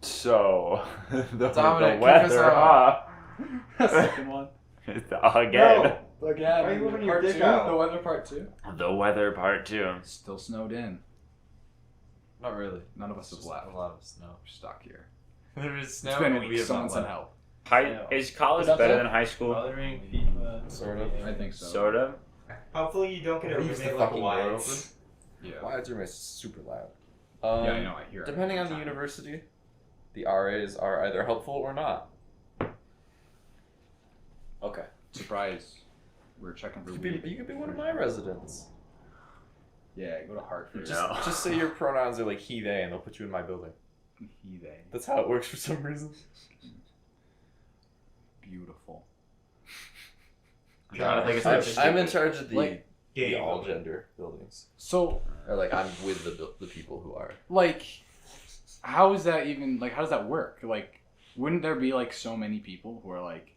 So, the Dominic, weather, huh? Second one. Again. No. Again. Why are you moving your Part dick two. out? The weather part two. The weather part 2. Still snowed in. Not really. None of us have left. A lot of snow. We're stuck here. There is snow. It's been and we weeks. have Someone not send left. help. Is college Is that better so? than high school? Coloring, FIFA, Sort of. I think so. Sort of. Hopefully you don't get a Use the roommate like fucking Wyatt. door open. Yeah. Wyatt's room is super loud. Yeah, I know. I hear it. Depending on the Time. university, the RAs are either helpful or not. Okay. Surprise. We're checking for You weed. could be one of my residents. Yeah, go to Hartford. No. Just say your pronouns are like he, they, and they'll put you in my building. He, they. That's how it works for some reason. Beautiful. God, I think it's I'm in charge of the, Like, the Gay all building. gender buildings. So, Or like I'm with the people who are. like, how is that even, like, how does that work? Like, wouldn't there be, like, so many people who are, like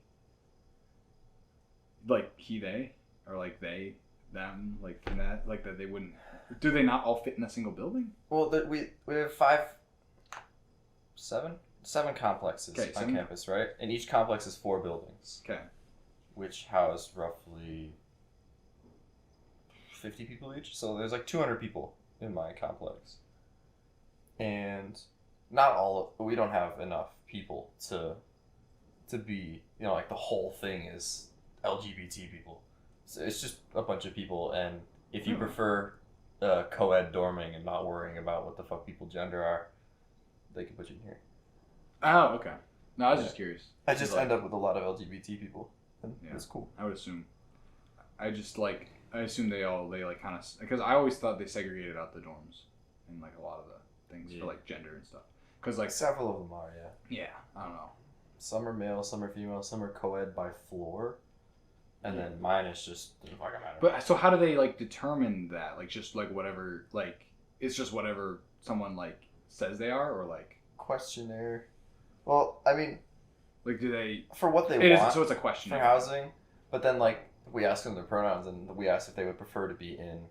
he, they? Or, like, they, them? Like, in that, like, that they wouldn't, do they not all fit in a single building? Well, we have seven complexes Okay, on 7. campus, right? And each complex is 4 buildings, Okay. which house roughly 50 people each. So there's like 200 people in my complex, and not all of we don't have enough people to be, you know, like the whole thing is LGBT people. So it's just a bunch of people, and if you Hmm. prefer co-ed dorming and not worrying about what the fuck people gender are, they can put you in here. Oh, okay. No, I was Yeah. just curious. I just Like, end up with a lot of LGBT people, and Yeah. it's cool. I would assume. I assume they like kind of, because I always thought they segregated out the dorms in like a lot of the things for like gender and stuff. Because like, Several of them are, yeah. yeah, I don't know. Some are male, some are female, some are co-ed by floor, and then mine is just doesn't fucking matter. But so how do they like determine that? Like just like whatever, like it's just whatever someone like says they are, or like questionnaire. Well, I mean, do they? for what they It want is, so it's a question for housing, but then like we ask them their pronouns, and we ask if they would prefer to be in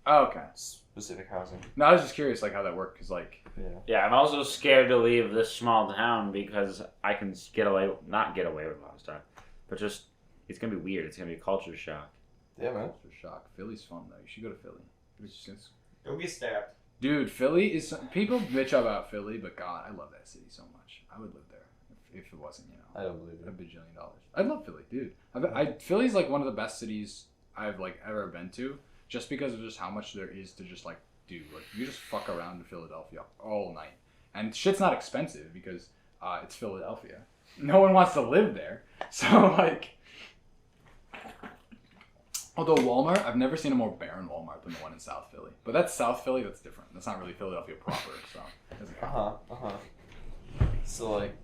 Oh, okay. specific housing. No, I was just curious like how that worked, because like Yeah. Yeah, I'm also scared to leave this small town because I can not get away with a lot of stuff, but just, it's going to be weird. It's going to be a culture shock. Yeah, man. for shock. Philly's fun though. You should go to Philly. It's- Don't get stabbed. Dude, Philly is. People bitch about Philly, but God, I love that city so much. I would live there if it wasn't, you know, I don't believe a it. bajillion dollars. I love Philly, dude. Philly's like one of the best cities I've like ever been to, just because of just how much there is to just like do. Like you just fuck around in Philadelphia all night, and shit's not expensive because it's Philadelphia. No one wants to live there, so like. Although Walmart, I've never seen a more barren Walmart than the one in South Philly. But that's South Philly, that's different. That's not really Philadelphia proper, so it doesn't count. So like,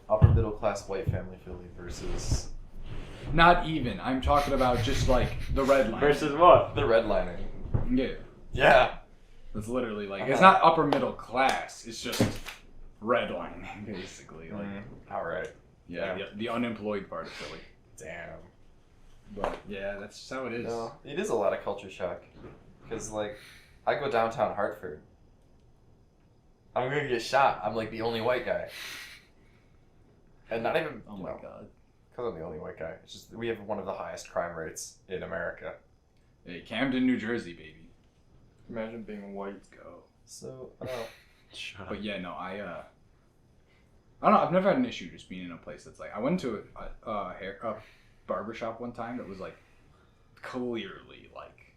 upper middle class white family Philly versus Not even. I'm talking about just like the red line. Versus what? the redlining. Yeah. Yeah. That's literally like, it's not upper middle class, it's just redlining, basically. Like, All right. yeah, the unemployed part of Philly. Damn. But yeah, that's just how it is. No, it is a lot of culture shock, because like, I go downtown Hartford. I'm gonna get shot. I'm like the only white guy, and not even. Oh my god. Because I'm the only white guy. It's just we have one of the highest crime rates in America. Hey, Camden, New Jersey, baby. Imagine being white. Let's go. So, Shut up. But yeah, no, I don't know. I've never had an issue just being in a place that's like. I went to a barbershop one time that was like clearly like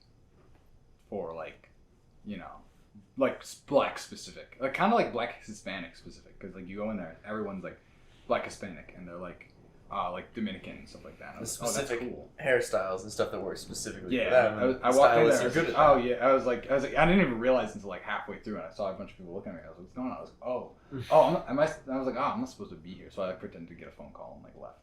for like, you know, like black specific, like kind of like black Hispanic specific, because like you go in there, everyone's like black Hispanic, and they're like Dominican and stuff like that. And I the was like, specific oh, that's cool. hairstyles and stuff that work specifically for Yeah, them. I walked in there. Stylists are good at Oh that. yeah, I was like, I didn't even realize until like halfway through, and I saw a bunch of people looking at me. I was like, what's going on? I was like, I was like, I'm not supposed to be here, so I like pretended to get a phone call and like left.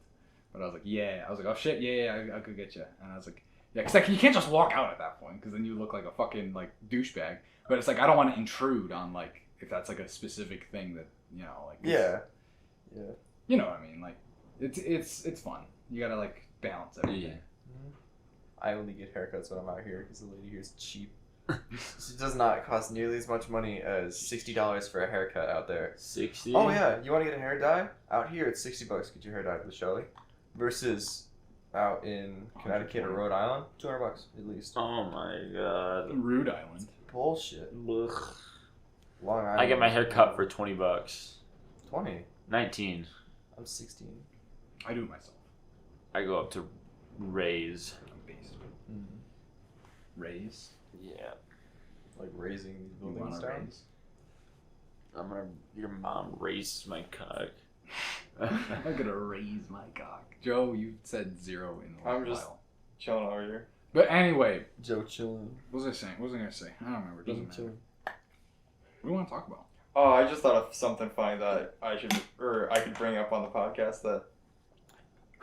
But I was like, yeah, oh shit, yeah, I could get you. And I was like, yeah, because like you can't just walk out at that point, because then you look like a fucking like douchebag. But it's like I don't want to intrude on like if that's like a specific thing that, you know, like Yeah. you know what I mean, like it's fun. You gotta like balance everything. I only get haircuts when I'm out here because the lady here is cheap. It does not cost nearly as much money as $60 for a haircut out there. 60. Oh yeah, you want to get a hair dye? Out here it's $60 to get your hair dyed with Shelly, versus out in Connecticut or Rhode Island, $200 at least. Oh my god. Rude Island. Bullshit. Ugh. Long Island. I get my hair cut for $20. 20. 19. I'm 16. I do it myself. I go up to Ray's. I'm based. Mm. Raise. Yeah. Like raising these You buildings wanna down. raise? I'm gonna. Your mom raised my cock. I'm gonna raise my cock. Joe, you said 0 in a I'm just- while. Chilling over here. But anyway, Joe chilling. what was I saying? What was I gonna say? I don't remember. It doesn't matter. Chilling. What do you want to talk about? Oh, I just thought of something funny that I could bring up on the podcast that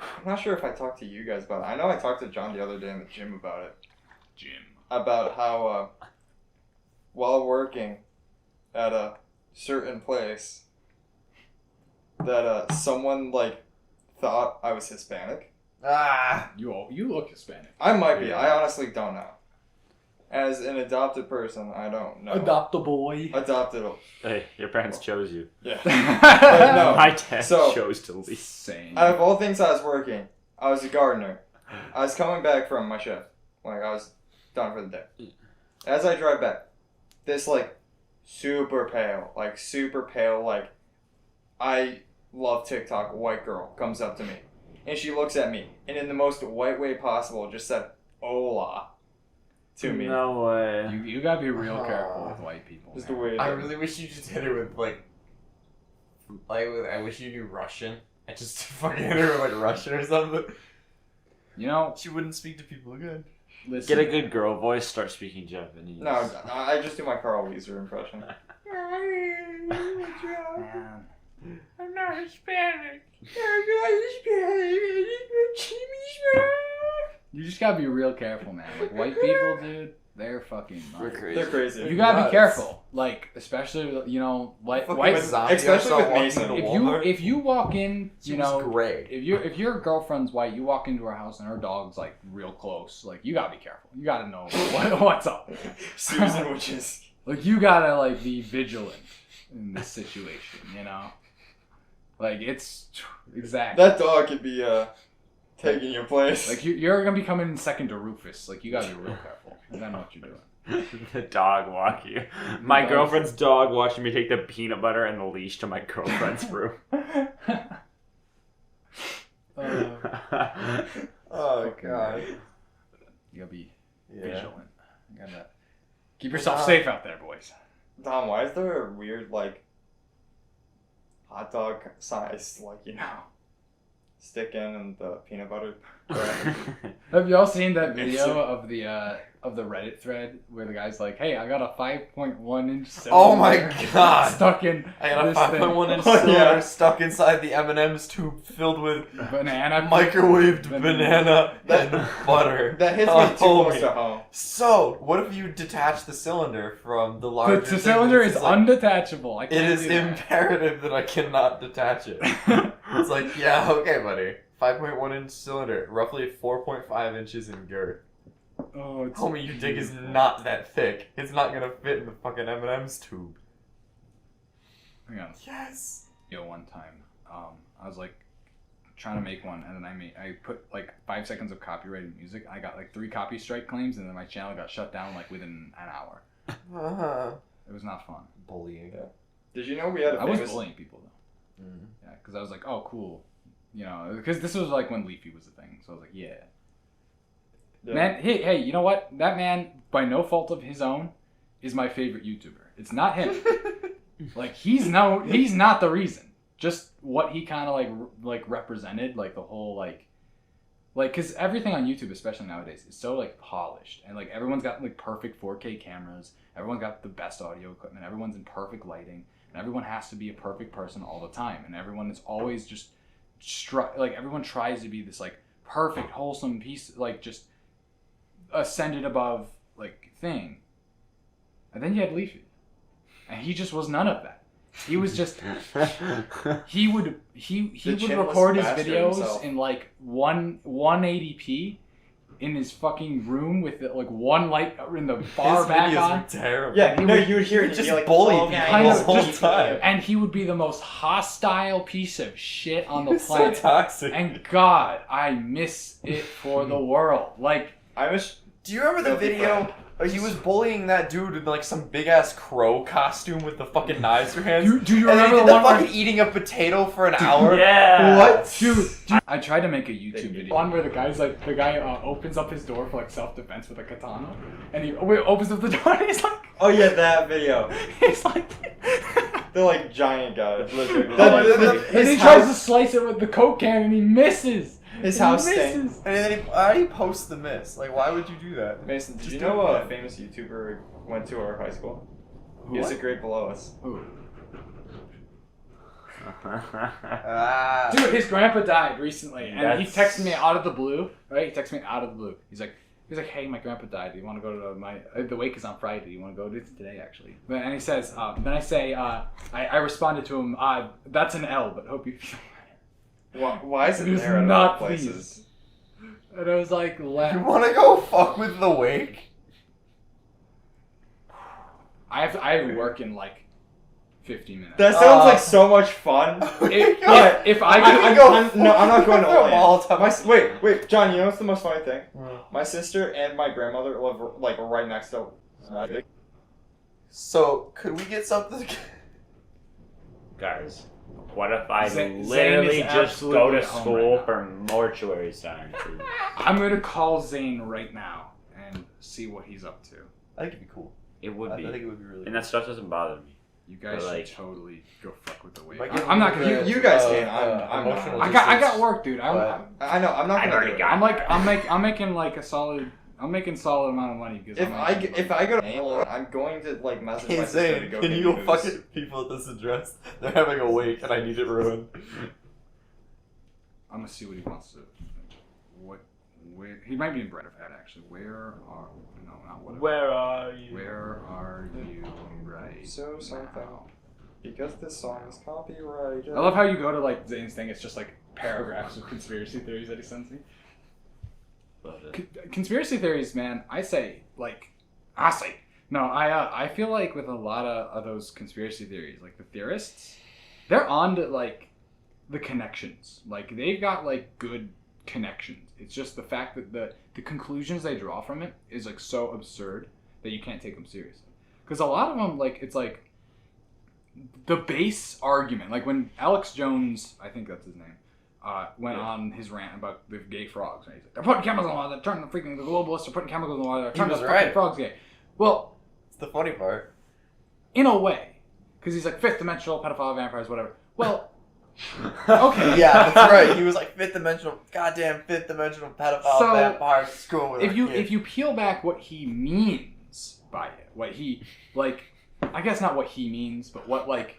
I'm not sure if I talked to you guys about it. I know I talked to John the other day in the gym about it. Jim. About how while working at a certain place that someone like thought I was Hispanic. Ah! You look Hispanic. I might be. Yeah. I honestly don't know. As an adopted person, I don't know. Adopt a boy. Adopted. Hey, your parents chose you. Yeah. no. My dad so- chose to leave. Same. Out of all things I was working, I was a gardener. I was coming back from my shift. Like, I was done for the day. As I drive back, this, like, super pale, I love TikTok white girl comes up to me. And she looks at me, and in the most white way possible, just said, "Hola," to me. No way. You gotta be real careful with white people. Just the man. way it I is. really wish you just hit her with I wish you knew Russian. I just fucking hit her with Russian or something. You know, She wouldn't speak to people again. listen. Get a good girl voice. Start speaking Japanese. No, I just do my Carl Weezer impression. Man. I'm not Hispanic. You just gotta be real careful, man. Like, white people, dude, they're fucking We're nuts. crazy. They're crazy. You gotta Nuts. be careful. Like, especially, you know, white. Especially with Mason. If you walk in, you know, great. if your girlfriend's white, you walk into her house and her dog's like real close. Like, you gotta be careful. You gotta know what's up. Susan, which is Like, you gotta like be vigilant in this situation. You know, like it's exactly that dog could be taking your place. like you're gonna be coming in second to Rufus. Like, you gotta be real careful. You gotta know what you're doing. The dog walk you. My Dogs. girlfriend's dog watching me take the peanut butter and the leash to my girlfriend's room. Oh Fucking god. right. You gotta be Yeah. vigilant. You gotta keep yourself safe out there, boys. Tom, why is there a weird like hot dog size stick in the peanut butter? Have y'all seen that video of the Reddit thread where the guy's like, "Hey, I got a 5.1 inch cylinder Oh my god. stuck in I got a this 5.1 inch Oh, cylinder yeah. stuck inside the M&M's tube filled with banana microwaved Banana. banana and butter. That hits me Oh, too close homie. to home. So, what if you detach the cylinder from the larger The thing? cylinder It's is like, undetachable. I It can't is do that. imperative that I cannot detach it. It's like, yeah, okay, buddy. 5.1 inch cylinder, roughly 4.5 inches in girth. Oh, it's Homie, your dick is not that thick. It's not gonna fit in the fucking M&M's tube. Hang on. Yes. Yo, one time, I was like trying to make one, and then I put like 5 seconds of copyrighted music. I got like 3 copy strike claims, and then my channel got shut down like within an hour. It was not fun. Bullying. Did you know we had a I was famous... bullying people though. Mm. Yeah, because I was like, oh, cool. You know, because this was like when Leafy was a thing, so I was like, yeah. Yeah. Man, hey, you know what? That man, by no fault of his own, is my favorite YouTuber. It's not him. Like, he's not the reason. Just what he kind of like represented, like the whole like, because everything on YouTube, especially nowadays, is so like polished, and like everyone's got like perfect 4K cameras. Everyone's got the best audio equipment. Everyone's in perfect lighting, and everyone has to be a perfect person all the time. And everyone is always just like everyone tries to be this like perfect, wholesome piece, like just ascended above like thing. And then you had Leafy, and he just was none of that. He was just he would chinless record his bastard videos himself. in like 180p, in his fucking room with like one light in the His bar back videos on. are terrible. Yeah, he no, would- you would hear it. just You'd be like, bully "Oh, people yeah, kind yeah, of the whole yeah." time. And he would be the most hostile piece of shit on the It's so planet. toxic. And God, I miss it for the world. Like, I wish. Do you remember the Guilty video? He was bullying that dude in like some big ass crow costume with the fucking knives for hands. do you and then remember he the did one where fucking eating a potato for an hour? Yeah. What? Dude, I tried to make a YouTube video. One where the guy opens up his door for like self-defense with a katana, and he opens up the door and he's like, Oh yeah, that video. he's like, They're like giant guys. Literally. and he tries to slice it with the Coke can and he misses. His He house misses. stank. And then why do you post the miss? Like, why would you do that? Mason, did Just you do know it. a famous YouTuber went to our high school? Who, He was what? a grade below us. Ooh. Ah. Dude, his grandpa died recently, and he That's- texted me out of the blue. Right? He texted me out of the blue. He's like, hey, my grandpa died. Do you want to go to the wake is on Friday. Do you want to go? It's today actually. And he says, then I say, I responded to him, that's an L, but hope you feel. Why is it He was there at not all places? And I was like, You want to go fuck with the wake? I have work in like 50 minutes. That sounds like so much fun. If I I'm could, not going to Throw Orlando. Molotov. Wait, John. You know what's the most funny thing? My sister and my grandmother live like right next to. So, could we get something? Guys, what if I Zane literally is just go absolutely to at home school right now. for mortuary science? I'm gonna call Zane right now and see what he's up to. I think it'd be cool. It would I be. think it would be really And that stuff doesn't bother me. You guys But, like- should totally go fuck with the wave. Might get I'm not rid gonna. of You guys the, can. I'm not. emotional I got distance, work, dude. but- I know. I'm not I've gonna already do it. got- I'm making like a solid. I'm making solid amount of money because If I go to Halo, I'm going to like message my Hey sister to Zane, go can get you me go booze. fucking people at this address? They're having a wake and I need it ruined. I'm gonna see what he wants to. Where he might be in Bradford actually. Where are no not whatever. Where are you? Where are you right So something. now? Because this song is copyrighted. I love how you go to like Zane's thing. It's just like paragraphs of conspiracy theories that he sends me. Love it. Conspiracy theories, man. I say no. I feel like with a lot of those conspiracy theories, like the theorists, they're on to like the connections. Like they've got like good connections. It's just the fact that the conclusions they draw from it is like so absurd that you can't take them seriously. Because a lot of them, like it's like the base argument. Like when Alex Jones, I think that's his name, went on his rant about the gay frogs. Right? He's like, they're putting chemicals in the water. They're turning the globalists are putting chemicals in the water. They're turning was the fucking right. frogs gay. Well, It's the funny part. in a way, because he's like fifth dimensional pedophile vampires, whatever. Well, okay. Yeah, that's right. He was like fifth dimensional pedophile So, vampire school with if our you kid. if you peel back what he means by it, what he like, I guess not what he means, but what like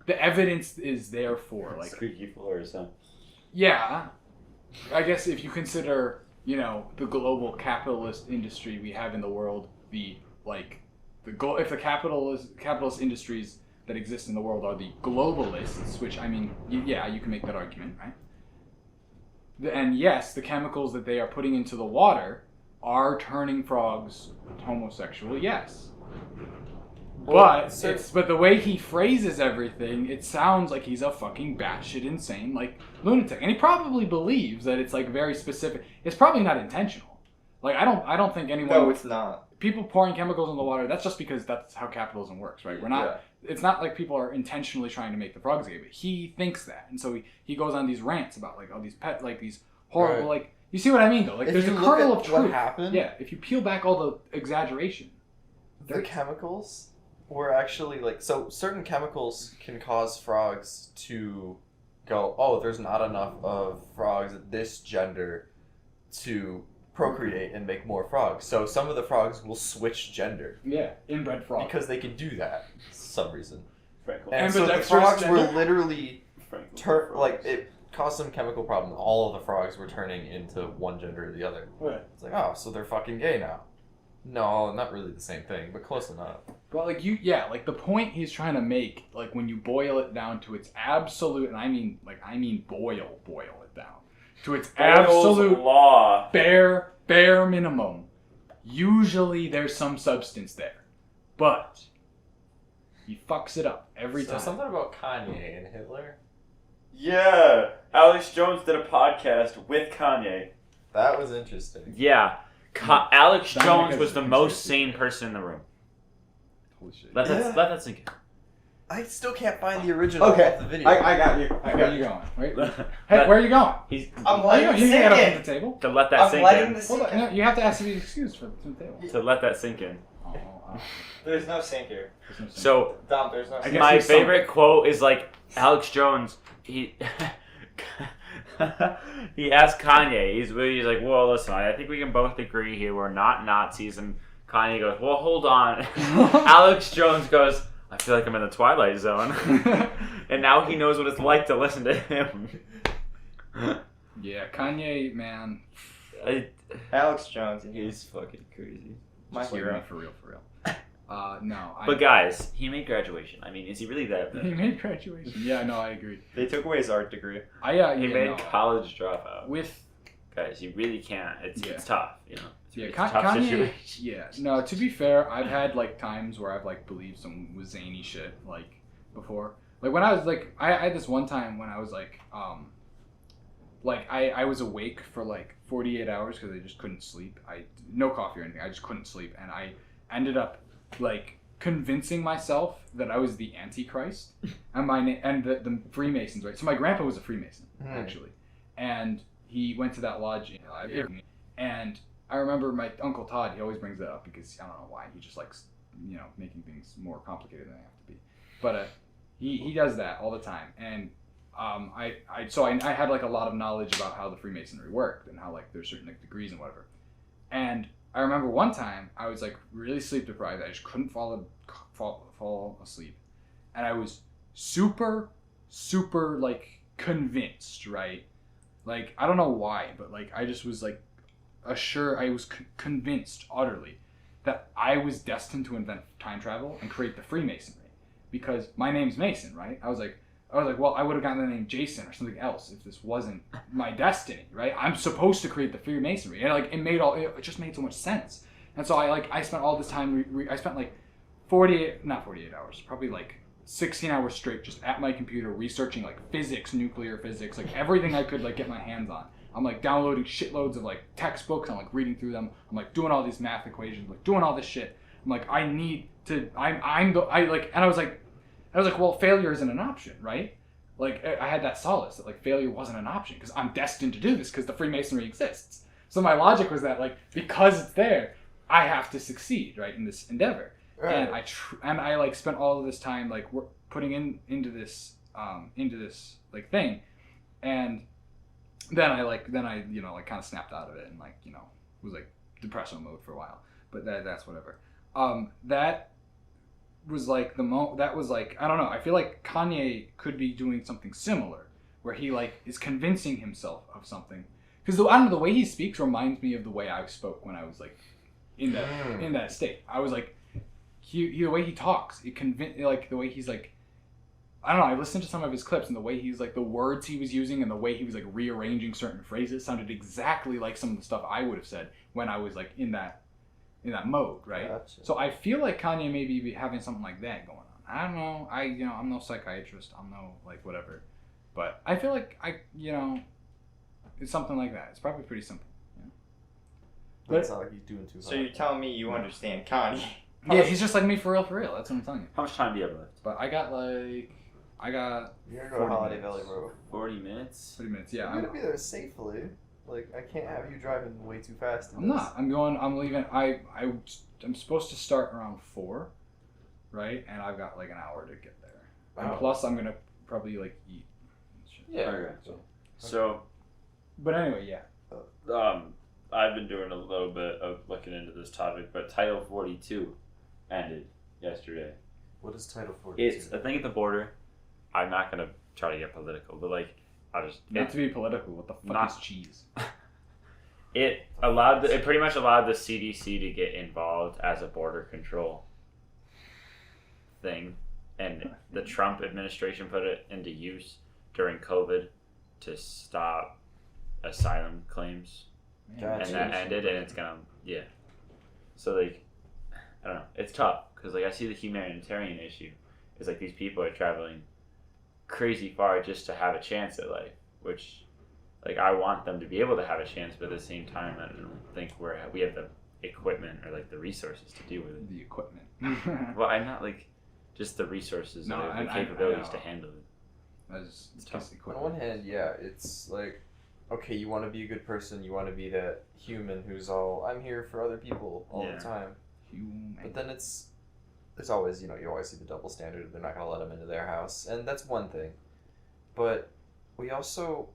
the evidence is there for, like Squeaky floor or something. yeah, I guess if you consider the global capitalist industry we have in the world, if the capitalist industries that exist in the world are the globalists, which I mean, yeah, you can make that argument, right? And yes, the chemicals that they are putting into the water are turning frogs homosexual, yes. But but the way he phrases everything, it sounds like he's a fucking batshit insane like lunatic, and he probably believes that it's like very specific. It's probably not intentional. Like I don't think anyone. No, it's not. People pouring chemicals in the water. That's just because that's how capitalism works, right? We're not. Yeah. It's not like people are intentionally trying to make the frogs gay, but he thinks that, and so he goes on these rants about like all these these horrible Right. like. You see what I mean though? Like If there's a you look kernel at of truth. what happened, Yeah, if you peel back all the exaggeration. the chemicals were actually like, so certain chemicals can cause frogs to go, oh, there's not enough of frogs at this gender to procreate and make more frogs. So some of the frogs will switch gender Yeah, inbred frogs. because they can do that for some reason. Frankel. And so the Ambidextrous frogs were gender? literally Frankel. like it caused some chemical problem. All of the frogs were turning into one gender or the other. Right. It's like, oh, so they're fucking gay now. No, not really the same thing, but close enough. But like like the point he's trying to make, like when you boil it down to its absolute, and I mean boil it down to its Boyle's absolute law. bare bare minimum, usually there's some substance there, but he fucks it up every So time. something about Kanye and Hitler. Yeah, Alex Jones did a podcast with Kanye. That was interesting. Yeah, Alex Dominic Jones has was a the most conspiracy sane person in the room. Holy shit. Let that sink in. I still can't find the original Okay, of the video. I got you. Where are you going? Hey, Let- where are you going? He's I'm Where are you letting going? You it can get up sink from the table. to let that I'm sink letting in. this Hold sink on, in. no, you have to ask to be excused from the table. To let that sink in. Oh, There's no sink here. there's no sense. So Dom, there's no I sink. guess my there's some- favorite quote is like Alex Jones. He he asked Kanye. He's like, well, listen, I think we can both agree here we're not Nazis. And Kanye goes, well, hold on. Alex Jones goes, I feel like I'm in the Twilight Zone. And now he knows what it's like to listen to him. Yeah, Kanye, man. Alex Jones. He's fucking crazy. My Just like hero. me, for real. No. But guys, he made graduation. I mean, is he really that He bad? made graduation. Yeah, no, I agree. They took away his art degree. He made college dropout. With Guys, you really can't. It's Yeah. it's tough, you know. yeah, It's a tough Kanye. situation. Yeah, no. To be fair, I've had like times where I've like believed some zany shit like before. Like when I was like, I had this one time when I was like I was awake for like 48 hours because I just couldn't sleep. No coffee or anything. I just couldn't sleep, and I ended up like convincing myself that I was the Antichrist and the Freemasons, right? So my grandpa was a Freemason actually, and he went to that lodge, and I remember my Uncle Todd. He always brings that up because I don't know why. He just likes making things more complicated than they have to be. But he does that all the time, and I had like a lot of knowledge about how the Freemasonry worked and how like there's certain like degrees and whatever. And I remember one time I was like really sleep deprived. I just couldn't fall asleep, and I was super like convinced, right? Like I don't know why, but like I just was like I was convinced utterly that I was destined to invent time travel and create the Freemasonry because my name's Mason, right? I was like, well, I would have gotten the name Jason or something else if this wasn't my destiny, right? I'm supposed to create the Freemasonry, and like it just made so much sense. And so I spent all this time. I spent like not 48 hours, probably like 16 hours straight, just at my computer researching like physics, nuclear physics, like everything I could like get my hands on. I'm like downloading shitloads of like textbooks. I'm like reading through them. I'm like doing all these math equations, like doing all this shit. I'm like, I need to. And I was like, well, failure isn't an option, right? Like, I had that solace that, like, failure wasn't an option because I'm destined to do this because the Freemasonry exists. So my logic was that, like, because it's there, I have to succeed, right, in this endeavor. Right. And I like, spent all of this time, like, putting into this, like, thing. And then I kind of snapped out of it and, like, was, like, depression mode for a while. But that's whatever. That was like I don't know, I feel like Kanye could be doing something similar where he like is convincing himself of something because I don't know, the way he speaks reminds me of the way I spoke when I was like in that state. I was like the way he talks, like the way he's like, I don't know, I listened to some of his clips and the way he's like the words he was using and the way he was like rearranging certain phrases sounded exactly like some of the stuff I would have said when I was like in that mode, right? Gotcha. So I feel like Kanye may be having something like that going on. I don't know. I'm no psychiatrist. I'm no like whatever, but I feel like it's something like that. It's probably pretty simple. But it's not like he's doing too hard. So you're telling me you understand Kanye? Yeah, he's just like me for real. That's what I'm telling you. How much time do you have left? But I got You're gonna go to 40 Holiday minutes. Valley, bro. 40 minutes? 30 minutes. Yeah, I'm gonna be there safely. Like, I can't have you driving way too fast. I'm not. I'm leaving. I'm supposed to start around 4, right? And I've got like an hour to get there. And plus, I'm gonna probably like eat. And shit. Yeah. Okay. So, But anyway, yeah. I've been doing a little bit of looking into this topic, but Title 42 ended yesterday. What is Title 42? It's a thing at the border. I'm not gonna try to get political, but like, Not to be political. What the fuck is cheese? It pretty much allowed the CDC to get involved as a border control thing, and the Trump administration put it into use during COVID to stop asylum claims Man, Gotcha. and that ended, and it's gonna So like, I don't know. It's tough because like I see the humanitarian issue. Is like these people are traveling crazy far just to have a chance at life, which like I want them to be able to have a chance, but at the same time I don't think we have the equipment or like the resources to deal with it. The equipment. Well, I'm not like just the resources No, or the I capabilities know. to handle it. That's It's tough. just On equipment. one hand, yeah, it's like, okay, you want to be a good person, you want to be that human who's all, I'm here for other people all Yeah. the time. Human. But then there's always, you always see the double standard. They're not going to let them into their house. And that's one thing. But we also,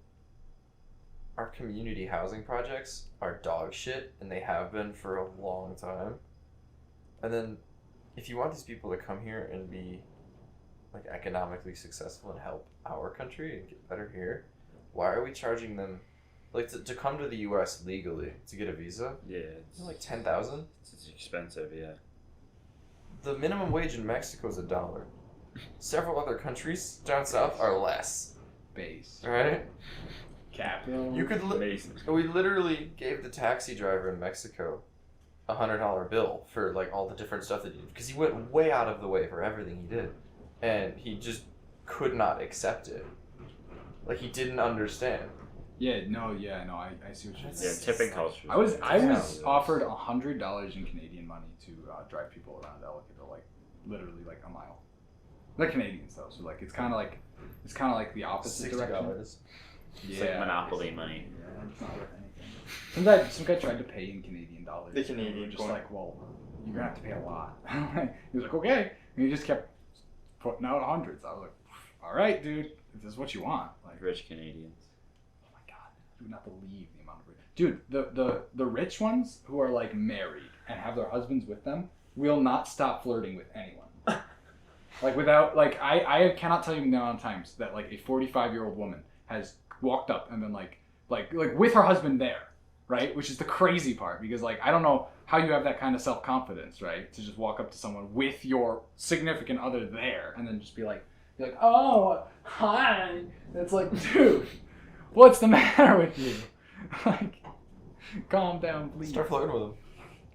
our community housing projects are dog shit, and they have been for a long time. And then if you want these people to come here and be like economically successful and help our country and get better here, why are we charging them like to come to the US legally to get a visa? Yeah, it's Like 10,000? it's expensive. Yeah. The minimum wage in Mexico is $1. Several other countries down south are less. Base. Right? Capital. You could Amazing. we literally gave the taxi driver in Mexico a $100 bill for like all the different stuff that he did because he went way out of the way for everything he did, and he just could not accept it. Like he didn't understand. Yeah, no, I see what you're Yeah, saying. tipping culture. I was Yeah. offered $100 in Canadian money to drive people around Ellicott, like literally like a mile. They're Canadians though, so like it's kind of like the opposite direction. $60. It's like Monopoly money. Yeah, it's not worth anything. Some guy tried to pay in Canadian dollars. The Canadian We were just coin. like, well, you're gonna have to pay a lot. He was like, okay, and he just kept putting out hundreds. I was like, all right, dude, if this is what you want, like. Rich Canadians. Oh my god, I do not believe the amount of rich. Dude, the rich ones who are like married and have their husbands with them will not stop flirting with anyone. Like without like I cannot tell you the amount of times that like a 45-year-old woman has walked up and been like with her husband there, right? Which is the crazy part because like I don't know how you have that kind of self-confidence, right? To just walk up to someone with your significant other there and then just be like, oh, hi. It's like, dude, what's the matter with you? Like, calm down, please. Start flirting with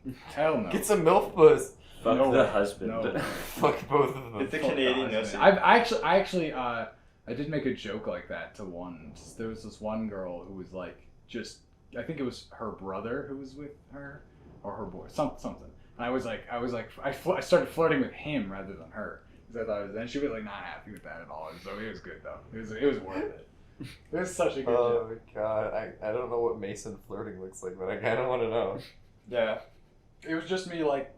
him. Hell no. Get some MILF buzz. Fuck No the way. husband. No. Fuck both of them. It's the Fuck Canadian the husband. nussy. I actually I did make a joke like that to one. There was this one girl who was like I think it was her brother who was with her or her boy something. And I was like I started flirting with him rather than her because I thought it was, and she was like not happy with that at all. So it was good though. It was worth it. It was such a good joke. Oh god, I don't know what Mason flirting looks like, but I kind of want to know. Yeah. It was just me like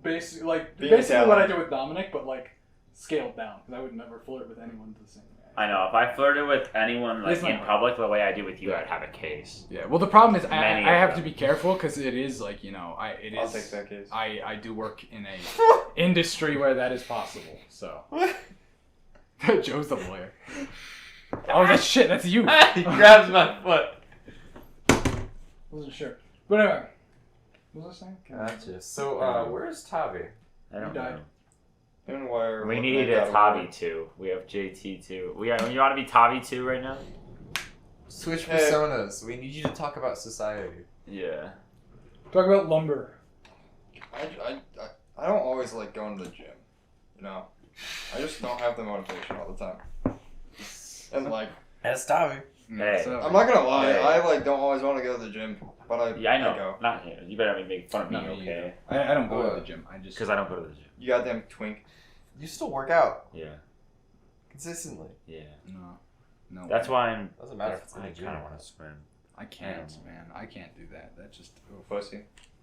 Being basically what Italian. I do with Dominic, but like scaled down because I would never flirt with anyone the same way. I know. If I flirted with anyone like It's not in hard. public the way I do with you, I'd have a case. Yeah, well, the problem is Many I of have them. to be careful because it is like I'll take that case. I do work in a industry where that is possible. So Joe's the lawyer. Oh, that's shit. That's you. He grabs my foot. Wasn't sure, but anyway, what was I saying? Gotcha. So, where's Tavi? I don't You died. know. And wire. We need a Tavi 2. We have JT 2. You want to be Tavi 2 right now? Switch Hey. personas. We need you to talk about society. Yeah. Talk about lumber. I don't always like going to the gym. You know, I just don't have the motivation all the time. And like, That's Tavi. Hey. So, I'm not gonna lie, Hey. I like don't always want to go to the gym, but I Yeah, I know. go. Not here. You better make fun of me, Not me okay? I don't go to the gym. I just Because I don't go to the gym. You goddamn twink. You still work out Yeah. consistently. Yeah. no. That's why I'm. Doesn't matter if it's in I the gym. kind of want to swim. I can't, man. I can't do that. That just Pussy.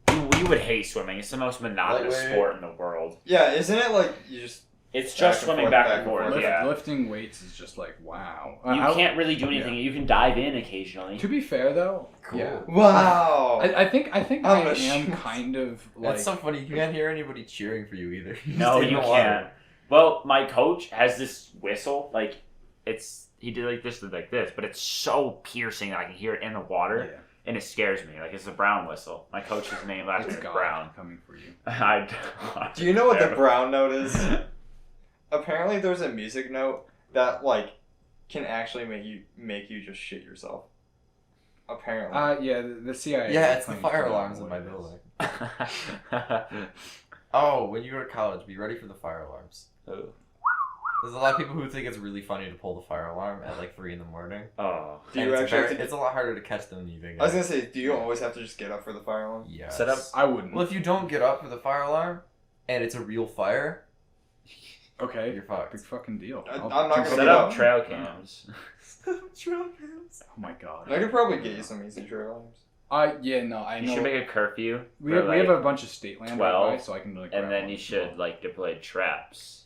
We would hate swimming. It's the most monotonous Lightweight. sport in the world. Yeah, isn't it like you just It's Back just and swimming forth, back back and and forth. forth. Yeah. lifting weights is just like wow. You can't really do anything. You can dive in occasionally. To be fair though, Cool. yeah. wow? I think I'm I a am shit. kind of like That's so funny. You can't hear anybody cheering for you either. No, Just in you the water. can't. Well, my coach has this whistle. Like, he did like this, but it's so piercing that I can hear it in the water, yeah, and it scares me. Like, it's a Brown whistle. My coach's last name it's is God Brown. coming for you. I Do you know what the brown note is? Apparently, there's a music note that like can actually make you just shit yourself. Apparently. Yeah, the CIA. Yeah, it's the claims fire to know alarms in what my it is. building. Oh, when you go to college, be ready for the fire alarms. Oh. There's a lot of people who think it's really funny to pull the fire alarm at like 3 a.m. Oh. Do you And actually have to it's a lot harder to catch than you think. I was gonna say, do you always have to just get up for the fire alarm? Yeah. Set up- I wouldn't. Well, if you don't get up for the fire alarm, and it's a real fire, Okay. you're fucked. Big fucking deal. I'm I'll not jump gonna up- Set get up up. trail cams. Oh my god. I could probably get you some easy trail alarms. Yeah, no, I You know. should make a curfew. we for, have a bunch of state land 12, nearby, so I can like. and grab then one. you should like deploy traps.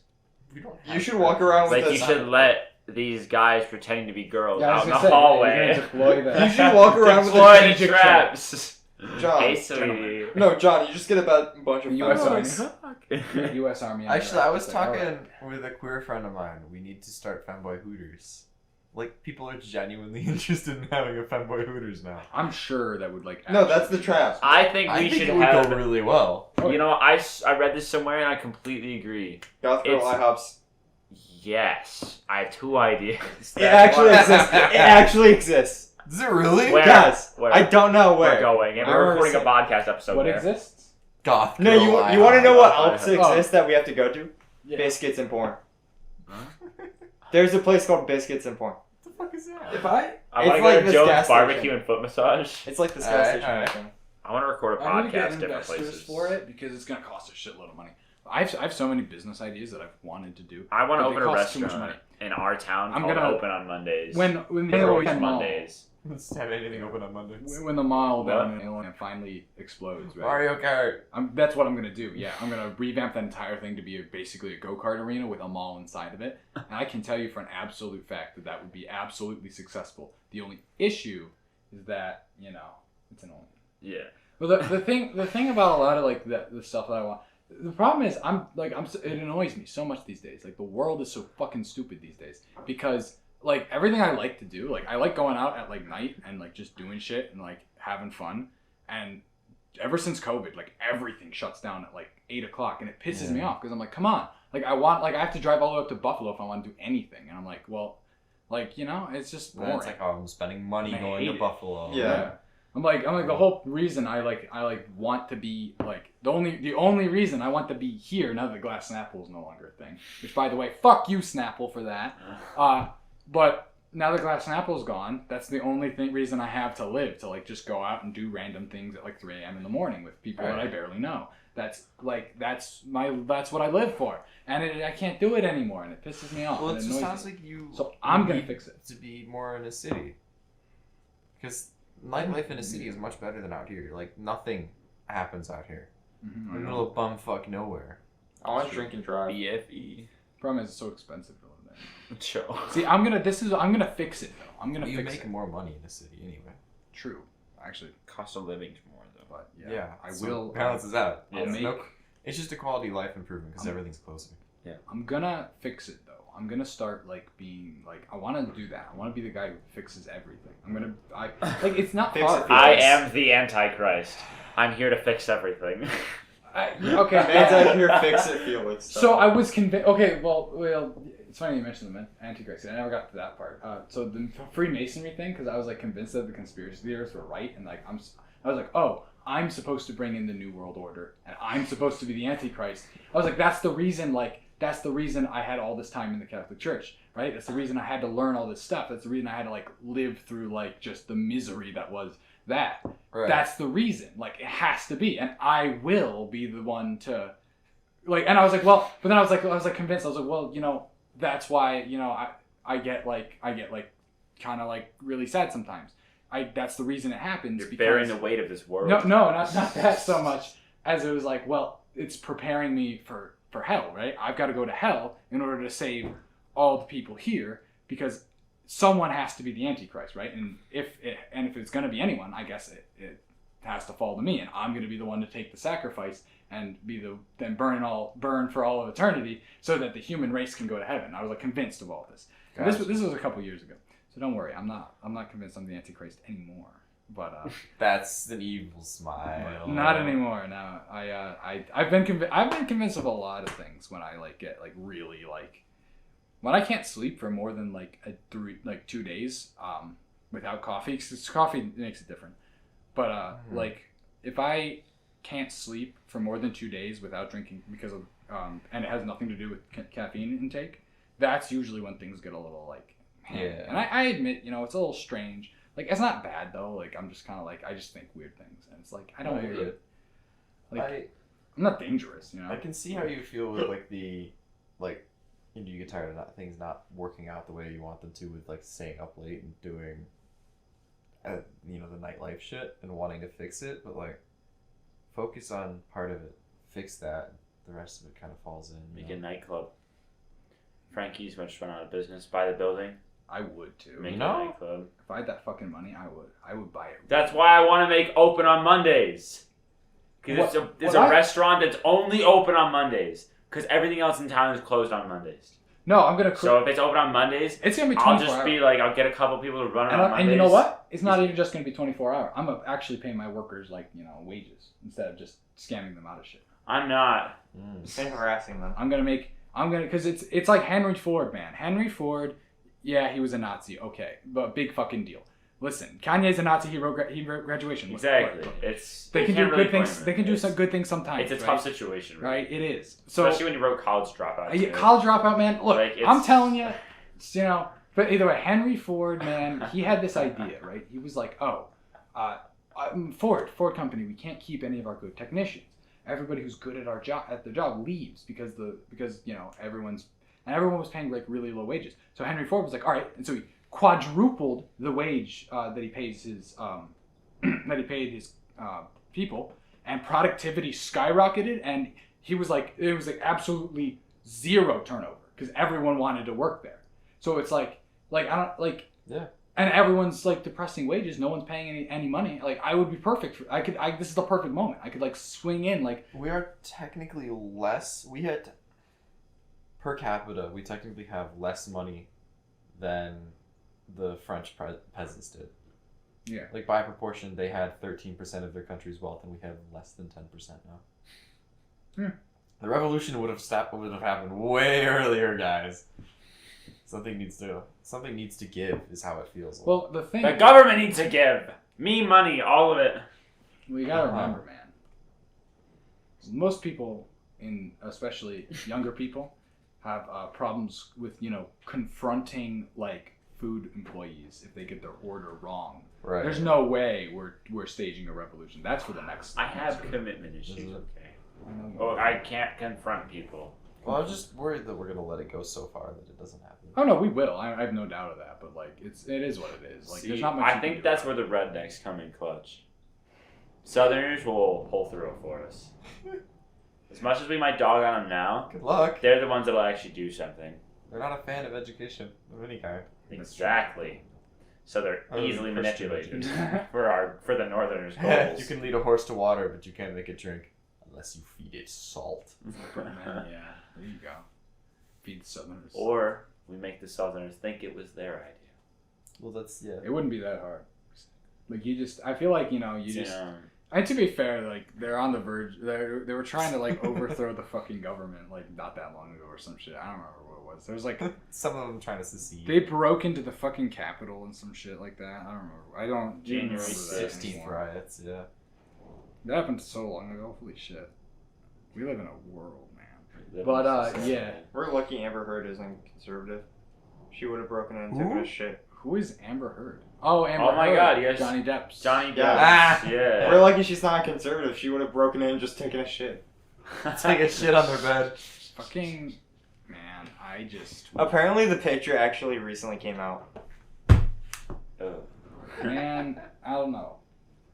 We don't You have should to- walk around with Like a you should let these guys pretending to be girls Yeah, I was out in the gonna say, you're hallway. gonna deploy that. You should walk around with Deploy a the strategic traps. John. Hey, sweetie. No, John, you just get about a bunch of US femboys. Army. U.S. Army. Actually, I was It's like, talking alright. with a queer friend of mine. We need to start femboy hooters. Like, people are genuinely interested in having a femboy hooters now. I'm sure that would like. No, that's actually the be trap. awesome. I think I we think should it would have. go really well. You know, I read this somewhere and I completely agree. Goth Girl It's- IHOPs. Yes, I have 2 ideas. It actually exists. It actually exists. Is it really? Where? Yes. Where? I don't know We're where. going, and I we're remember recording a saying- podcast episode What there. exists? Goth No, girl you IHOP. want to know what Oh. else exists that we have to go to? Yeah. Biscuits and porn. There's a place called Biscuits and Porn. What the fuck is that? If I I It's want to like go to this Joe's gas Barbecue station. and Foot Massage. It's like this gas Alright, station. alright. thing. I want to record a I need to get podcast different investors places. for it because it's gonna cost a shitload of money. I have so many business ideas that I've wanted to do. I want to But they open a cost too much restaurant money. in our town I'm called gonna- Open on Mondays. When the Roast mall, Mondays. Let's have anything open on Mondays. when the mall What? down in Illinois finally explodes, right? Mario Kart. That's what I'm gonna do. Yeah, I'm gonna revamp that entire thing to be basically a go-kart arena with a mall inside of it. And I can tell you for an absolute fact that that would be absolutely successful. The only issue is that it's annoying. Yeah. Well, the thing about a lot of like the stuff that I want. The problem is it annoys me so much these days. Like the world is so fucking stupid these days because like everything I like to do, like I like going out at like night and like just doing shit and like having fun. And ever since COVID, like everything shuts down at like 8:00, and it pisses me off because I'm like, come on, like I have to drive all the way up to Buffalo if I want to do anything, and I'm like, well, like it's just boring. Then it's like, oh, I'm spending money I going hate to it. Buffalo. Yeah. I'm like the whole reason I want to be like the only reason I want to be here now that Glass Snapple is no longer a thing. Which by the way, fuck you Snapple for that. But now that Glass Snapple's gone, that's the only reason I have to live, to like just go out and do random things at like 3 a.m. in the morning with people that I barely know. That's what I live for, and I can't do it anymore, and it pisses me off. Well, and it it just annoys sounds me. like you. So I'm you gonna need fix it. to be more in a city. Because nightlife in a city is much better than out here. Like nothing happens out here. Mhm, I In the know. middle of bumfuck nowhere. I want to drink and drive. BFE. Problem is it's so expensive to live there. Joe. See, I'm gonna fix it though. I'm gonna You fix make it. more money in a city anyway. True, actually, Cost of living's more though. but Yeah, I so will. balances out. I'll Yeah. make. No, it's just a quality of life improvement because I'm- everything's closer. I'm gonna fix it though. I'm gonna start like being like I want to do that. I want to be the guy who fixes everything. Like it's not Fix hard. it. I am the Antichrist. I'm here to fix everything. Okay. Man's out here, fix it, Felix. So I was convinced. Okay, well, it's funny you mentioned the Antichrist. I never got to that part. So the Freemasonry thing, because I was like convinced that the conspiracy theorists were right, and like I was like, oh, I'm supposed to bring in the New World Order, and I'm supposed to be the Antichrist. I was like, that's the reason I had all this time in the Catholic Church, right? That's the reason I had to learn all this stuff. That's the reason I had to like live through like just the misery that was that. Right. That's the reason. Like it has to be, and I will be the one to, like. And I was like, well, but then I was like convinced. I was like, well, that's why I get kind of like really sad sometimes. That's the reason it happens. You're because bearing the weight of this world. no, not that so much as it was like, well, it's preparing me for hell, right? I've got to go to hell in order to save all the people here because someone has to be the Antichrist, right? And if it's going to be anyone, I guess it has to fall to me, and I'm going to be the one to take the sacrifice and then burn for all of eternity, so that the human race can go to heaven. I was like convinced of all this. Gotcha. This was a couple years ago, so don't worry. I'm not convinced I'm the Antichrist anymore. But That's an evil smile. not anymore. No, I've been convinced of a lot of things when I like get like really like when I can't sleep for more than like 2 days. without coffee, 'cause coffee makes it different. But like if I can't sleep for more than 2 days without drinking because of and it has nothing to do with caffeine intake, that's usually when things get a little like Yeah. And I admit, it's a little strange. Like it's not bad though. Like I'm just kind of like I just think weird things, and it's like I don't No, really, I I'm not dangerous, I can see how you feel with like the like you get tired of things not working out the way you want them to with like staying up late and doing the nightlife shit and wanting to fix it, but like focus on part of it, fix that, the rest of it kind of falls in. Make a nightclub. Frankie's just went out of business. Buy the building. I would too. Make No. a nightclub. If I had that fucking money, I would buy it. That's why I want to make open on Mondays. Because it's a restaurant that's only open on Mondays. Because everything else in town is closed on Mondays. No, I'm gonna. So if it's open on Mondays, it's gonna be 24 I'll just hours. be like, I'll get a couple people to run it on Mondays. And you know what? It's not even just gonna be 24 hours. I'm actually paying my workers wages instead of just scamming them out of shit. I'm not. And harassing them. Because it's like Henry Ford, man. Henry Ford, yeah, he was a Nazi, okay, but big fucking deal. Listen, Kanye's a Nazi. He wrote graduation. Exactly. They can do good things. They can do some good things sometimes. It's a tough situation, right? It is. So, especially when you wrote College Dropout. College Dropout, man. Look, Like, I'm telling you, But either way, Henry Ford, man, he had this idea, right? He was like, Ford Company, we can't keep any of our good technicians. Everybody who's good at their job leaves because everyone was paying like really low wages. So Henry Ford was like, all right, and so he quadrupled the wage that he pays his people, and productivity skyrocketed, and it was like absolutely zero turnover because everyone wanted to work there. So it's like I don't like yeah. And everyone's like depressing wages. No one's paying any money. Like I would be perfect. This is the perfect moment. I could like swing in like. We are technically less. We had per capita. We technically have less money than the French peasants did. Yeah. Like by proportion, they had 13% of their country's wealth, and we have less than 10% now. The revolution would have happened way earlier, guys. Something needs to give, is how it feels. Well, the government needs to give me money, all of it. Well, you gotta remember, man. Most people, especially younger people, have problems with confronting like food employees if they get their order wrong. Right. There's no way we're staging a revolution. That's for the next. I have commitment issues. Okay. Oh, I can't confront people. Well, I'm just worried that we're gonna let it go so far that it doesn't happen. Oh no, we will. I have no doubt of that. But like, it is what it is. Like, there's not much. I think that's where the rednecks come in clutch. Southerners will pull through for us. As much as we might dog on them now, Good luck. they're the ones that'll actually do something. They're not a fan of education of any kind. Exactly. So they're easily Christian manipulated for the Northerners' goals. You can lead a horse to water, but you can't make it drink unless you feed it salt. Yeah, there you go. Feed the Southerners. Or we make the Southerners think it was their idea. Well, that's It wouldn't be that hard. Like I feel like And to be fair, like they're on the verge. They were trying to like overthrow the fucking government like not that long ago or some shit. I don't remember what it was. There was like some of them trying to secede. They broke into the fucking Capitol and some shit like that. I don't remember. I don't. January 16th riots. Yeah. That happened so long ago. Holy shit. We live in a world, man. But yeah. We're lucky Amber Heard isn't conservative. She would have broken in and taken a shit. Who is Amber Heard? Oh, Amber Heard. Oh my God, yes. Johnny Depp's. Johnny Depp. Yeah. Yeah. We're lucky she's not conservative. She would have broken in and just taken a shit. Take a shit on their bed. Fucking man, I just. Apparently, the picture actually recently came out. Oh. Man, I don't know.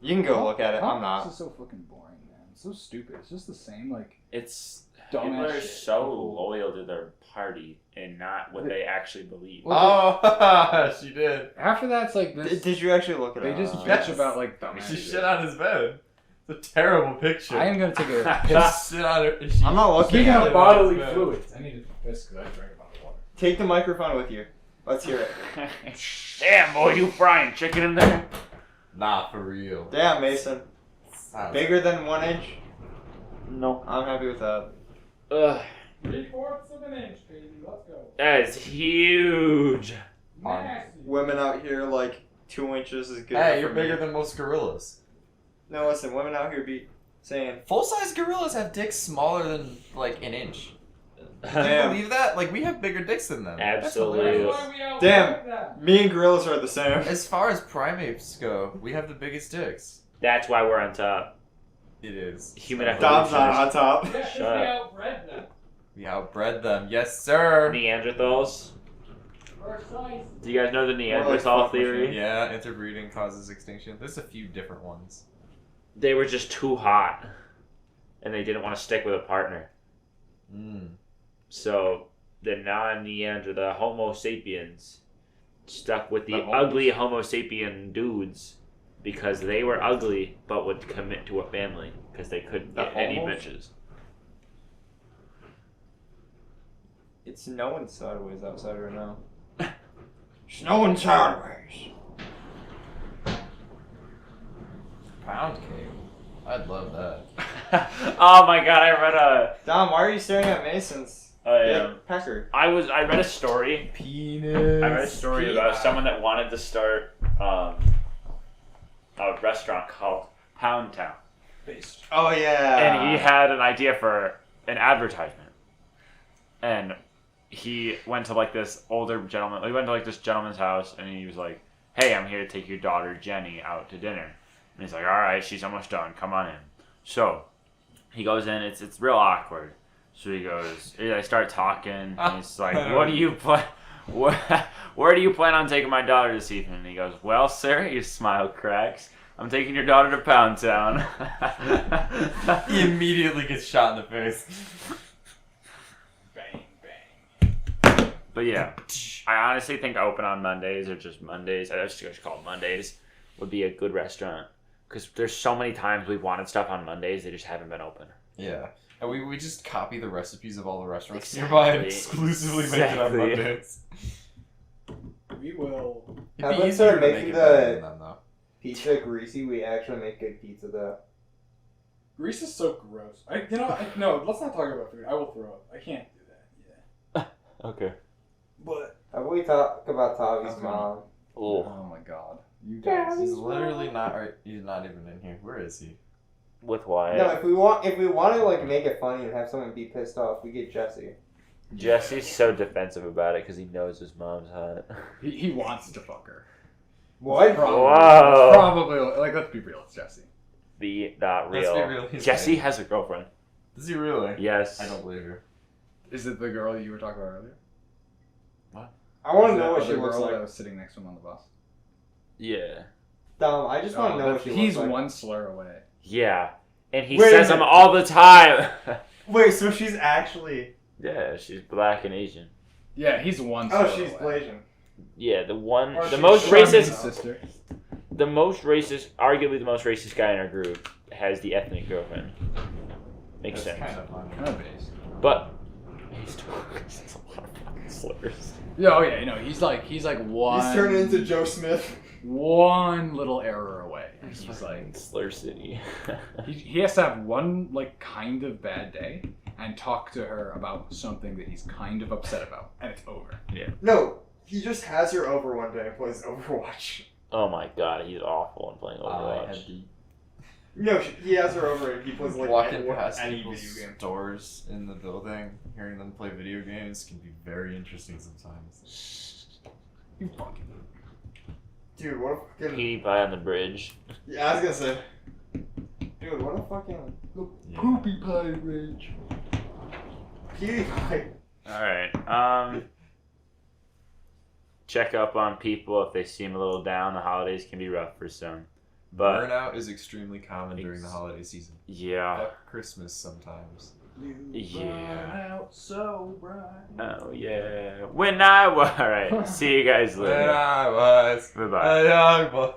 You can go look at it. I'm not. This is so fucking boring, man. It's so stupid. It's just the same, like. It's dumbass people are shit. so loyal to their party and not what they actually believe. Oh, she did. After that's like this. Did you actually look at They it? just Yes. bitch about like dumbass She shit. shit on his bed. It's a terrible picture. I am gonna take a She piss. sit on her. I'm not looking Speaking at of it. bodily man. fluids, I need to piss because I drank a lot of water. Take the microphone with you. Let's hear it. Damn, boy, you frying chicken in there? Nah, for real. Damn, Mason. Sounds- Bigger than 1 inch? No. I'm happy with that. Ugh, 3/4 of an inch, baby. Let's go. that is huge. Nasty. Women out here like 2 inches is good. Hey, you're for bigger me. than most gorillas. No, listen, women out here be saying, Full-size gorillas have dicks smaller than, like, an inch. Do you Damn. believe that? Like, we have bigger dicks than them. That's Absolutely. hilarious. damn, me and gorillas are the same. As far as primates go, we have the biggest dicks. That's why we're on top. It is. Human So- Dom's not on top. Yeah, 'cause Shut we up. outbred them. We outbred them. Yes, sir. Neanderthals. Our size. Do you guys know the like Neanderthal fuck theory? Yeah, interbreeding causes extinction. There's a few different ones. They were just too hot, and they didn't want to stick with a partner. Mm. So the non-Neanderthal, the Homo sapiens, stuck with the The homos. ugly Homo sapien dudes because they were ugly but would commit to a family because they couldn't The get any homos? bitches. It's snowing sideways outside right now. Snowing sideways. Pound cake. I'd love that. Oh my god! I read a. Dom, why are you staring at Mason's big pecker? I read a story. Penis. I read a story about someone that wanted to start a restaurant called Pound Town. Oh yeah. And he had an idea for an advertisement. And he went to like this older gentleman. He went to like this gentleman's house, and he was like, "Hey, I'm here to take your daughter Jenny out to dinner." And he's like, "All right, she's almost done. Come on in." So he goes in. It's real awkward. So he goes. They start talking. And he's like, "What do you plan? Where do you plan on taking my daughter this evening?" And he goes, "Well, sir," his smile cracks, "I'm taking your daughter to Pound Town." He immediately gets shot in the face. Bang, bang. But yeah, I honestly think open on Mondays or just Mondays. I just call it Mondays would be a good restaurant because there's so many times we've wanted stuff on Mondays they just haven't been open. Yeah. And we just copy the recipes of all the restaurants Exactly. nearby and exclusively make it on Exactly. Mondays. We will. It'd How be about easier start to make making it better the- than them, though. Pizza greasy. We actually make good pizza though. Grease is so gross. No, let's not talk about food. I will throw up. I can't do that. Yeah. Okay. But How about we talk about Tavi's Okay. mom? Oh, oh my god, you guys. He's literally not. He's not even in here. Where is he? with Wyatt. No, if we want to like make it funny and have someone be pissed off, we get Jesse. Jesse's so defensive about it because he knows his mom's hot. He wants to fuck her. What? Probably. Whoa. Probably. Like, let's be real. It's Jesse. Be not Let's real. be real, he's Jesse right. has a girlfriend. Does he really? Yes. I don't believe her. Is it the girl you were talking about earlier? I want Is to know that what she other looks girl that like. was sitting next to him on the bus. Yeah. Dom, I just want to know what she He's looks like. one slur away. Yeah. And he Wait a says them minute. all the time. Wait, so she's actually? Yeah, she's black and Asian. Yeah, he's one slur Oh, she's away. Blasian. Yeah, the one, Or the she's most Charmin's racist, sister. the most racist, arguably the most racist guy in our group has the ethnic girlfriend. Makes That's sense. kind of funny. Kind of based. But he's still says a lot of fucking slurs. Yeah, oh yeah, he's like one. He's turning into Joe Smith. one little error away. And he's like, Fucking Slur City. he has to have one like kind of bad day and talk to her about something that he's kind of upset about, and it's over. No, he just has her over one day and plays Overwatch. Oh my god, he's awful in playing I Overwatch. had the No, he has her over and he plays like walking any past video people's game. doors in the building, hearing them play video games can be very interesting sometimes. You fucking. Dude, what a fucking. PewDiePie on the bridge. Yeah, I was gonna say. Dude, what a fucking. Yeah. Poopy pie rage. PewDiePie. Alright, check up on people if they seem a little down. The holidays can be rough for some. But, Burnout is extremely common during the holiday season. yeah. Fuck Christmas sometimes. Yeah. Out so bright. Oh, yeah. When I was. Alright, see you guys When later. I was Bye-bye. a young boy.